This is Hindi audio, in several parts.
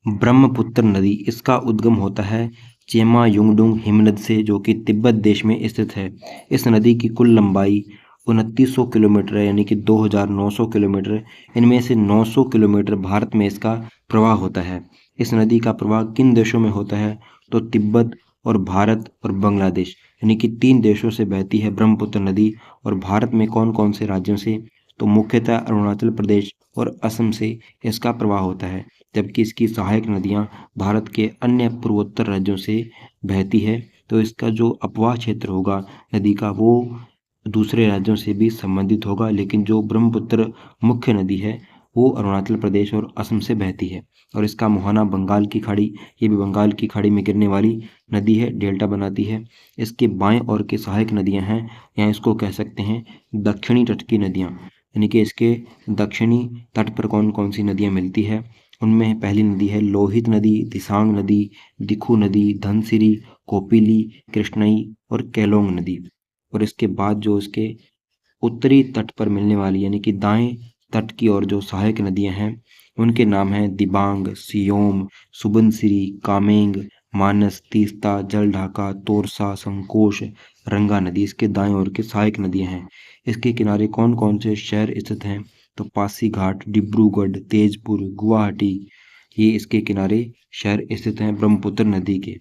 ब्रह्मपुत्र नदी, इसका उद्गम होता है चेमा युंगडुंग हिमनद से, जो कि तिब्बत देश में स्थित है। इस नदी की कुल लंबाई 2900 किलोमीटर है, यानी कि 2900 किलोमीटर। इनमें से 900 किलोमीटर भारत में इसका प्रवाह होता है। इस नदी का प्रवाह किन देशों में होता है? तो तिब्बत और भारत और बांग्लादेश, यानी कि 3 देशों से बहती है ब्रह्मपुत्र नदी। और भारत में कौन कौन से राज्यों से? तो मुख्यतः अरुणाचल प्रदेश और असम से इसका प्रवाह होता है। जबकि इसकी सहायक नदियाँ भारत के अन्य पूर्वोत्तर राज्यों से बहती है। तो इसका जो अपवाह क्षेत्र होगा नदी का, वो दूसरे राज्यों से भी संबंधित होगा, लेकिन जो ब्रह्मपुत्र मुख्य नदी है वो अरुणाचल प्रदेश और असम से बहती है। और इसका मुहाना बंगाल की खाड़ी, ये भी बंगाल की खाड़ी में गिरने वाली नदी है, डेल्टा बनाती है। इसके बाएं ओर के सहायक नदियां हैं, या इसको कह सकते हैं दक्षिणी तट की नदियाँ, यानी कि इसके दक्षिणी तट पर कौन कौन सी नदियाँ मिलती है। उनमें पहली नदी है लोहित नदी, दिसांग नदी, दिखू नदी, धनसिरी, कोपिली, कृष्णई और केलोंग नदी। और इसके बाद जो इसके उत्तरी तट पर मिलने वाली, यानी कि दाएं तट की ओर जो सहायक नदियां हैं, उनके नाम हैं दिबांग, सियोम, सुबनसिरी, कामेंग, मानस, तीस्ता, जलढाका, तोरसा, संकोश, रंगा नदी इसके दाएं ओर के सहायक नदियां हैं। इसके किनारे कौन कौन से शहर स्थित हैं? तो पासीघाट, डिब्रूगढ़, तेजपुर, गुवाहाटी, ये इसके किनारे शहर स्थित हैं ब्रह्मपुत्र नदी के।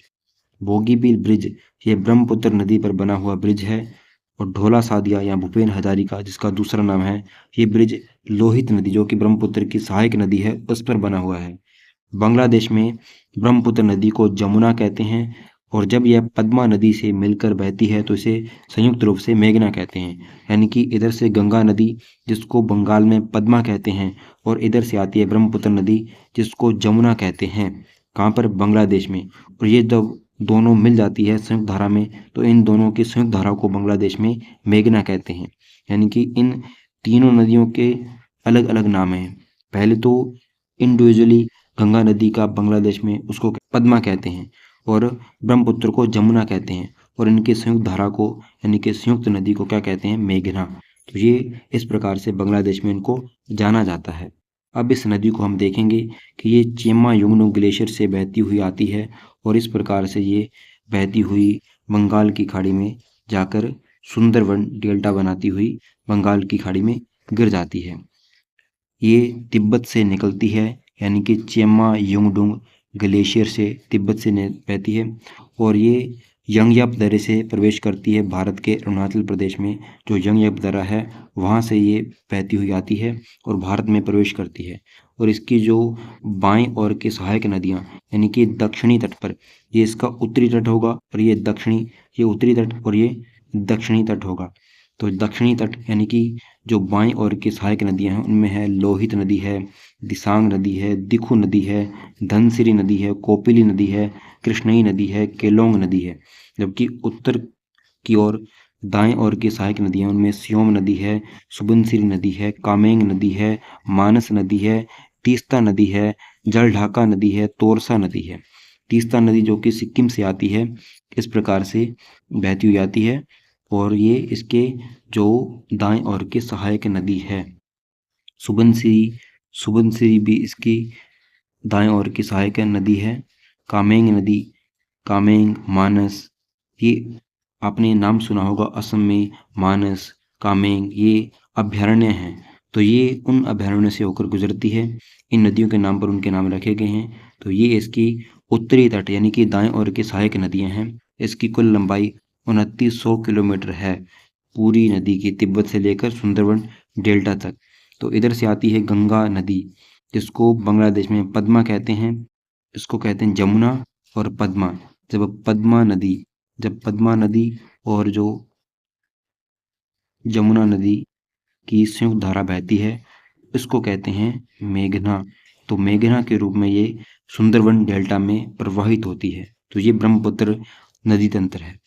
बोगीबील ब्रिज, ये ब्रह्मपुत्र नदी पर बना हुआ ब्रिज है। और ढोला सादिया या भूपेन हजारिका, जिसका दूसरा नाम है, ये ब्रिज लोहित नदी, जो कि ब्रह्मपुत्र की सहायक नदी है, उस पर बना हुआ है। बांग्लादेश में ब्रह्मपुत्र नदी को जमुना कहते हैं। और जब यह पद्मा नदी से मिलकर बहती है तो इसे संयुक्त रूप से मेघना कहते हैं। यानी कि इधर से गंगा नदी, जिसको बंगाल में पद्मा कहते हैं, और इधर से आती है ब्रह्मपुत्र नदी, जिसको जमुना कहते हैं। कहाँ पर? बांग्लादेश में। और ये जब दोनों मिल जाती है संयुक्त धारा में, तो इन दोनों की संयुक्त धारा को बांग्लादेश में मेघना कहते हैं। यानी कि इन तीनों नदियों के अलग अलग नाम हैं। पहले तो इंडिविजुअली गंगा नदी का बांग्लादेश में उसको पद्मा कहते हैं, और ब्रह्मपुत्र को जमुना कहते हैं, और इनके संयुक्त धारा को, यानी कि संयुक्त नदी को क्या कहते हैं? मेघना। तो ये इस प्रकार से बांग्लादेश में इनको जाना जाता है। अब इस नदी को हम देखेंगे कि ये चेमा युंगनू ग्लेशियर से बहती हुई आती है, और इस प्रकार से ये बहती हुई बंगाल की खाड़ी में जाकर सुंदरवन डेल्टा बनाती हुई बंगाल की खाड़ी में गिर जाती है। ये तिब्बत से निकलती है, यानी कि चेमा युंगडुंग ग्लेशियर से तिब्बत से बहती है। और ये यंगयाप दर्रे से प्रवेश करती है भारत के अरुणाचल प्रदेश में। जो यंगयाप दर्रा है वहाँ से ये बहती हुई आती है और भारत में प्रवेश करती है। और इसकी जो बाएं ओर की सहायक नदियाँ, यानी कि दक्षिणी तट पर, ये इसका उत्तरी तट होगा, और ये दक्षिणी, ये उत्तरी तट और ये दक्षिणी तट होगा। तो दक्षिणी तट यानी कि जो बाएं ओर की सहायक नदियां हैं, उनमें है लोहित नदी है, दिसांग नदी है, दिखू नदी है, धनसिरी नदी है, कोपिली नदी है, कृष्णई नदी है, केलोंग नदी है। जबकि उत्तर की ओर दाएं ओर की सहायक नदियां, उनमें सियोम नदी है, सुबनसिरी नदी है, कामेंग नदी है, मानस नदी है, तीस्ता नदी है, जलढाका नदी है, तोरसा नदी है। तीस्ता नदी जो कि सिक्किम से आती है, इस प्रकार से बहती हुई आती है। और ये इसके जो दाएं ओर की सहायक नदी है। सुबनसिरी, सुबनसिरी भी इसकी दाएं ओर की सहायक नदी है। कामेंग नदी, कामेंग, मानस, ये आपने नाम सुना होगा असम में, मानस, कामेंग, ये अभयारण्य हैं। तो ये उन अभयारण्य से होकर गुजरती है। इन नदियों के नाम पर उनके नाम रखे गए हैं। तो ये इसकी उत्तरी तट, यानी कि दाएं ओर की सहायक नदियां हैं। इसकी कुल लंबाई 2900 किलोमीटर है, पूरी नदी की, तिब्बत से लेकर सुंदरवन डेल्टा तक। तो इधर से आती है गंगा नदी, जिसको बांग्लादेश में पद्मा कहते हैं, इसको कहते हैं जमुना और पद्मा। जब पद्मा नदी और जो जमुना नदी की संयुक्त धारा बहती है, इसको कहते हैं मेघना। तो मेघना के रूप में ये सुंदरवन डेल्टा में प्रवाहित होती है। तो ये ब्रह्मपुत्र नदी तंत्र है।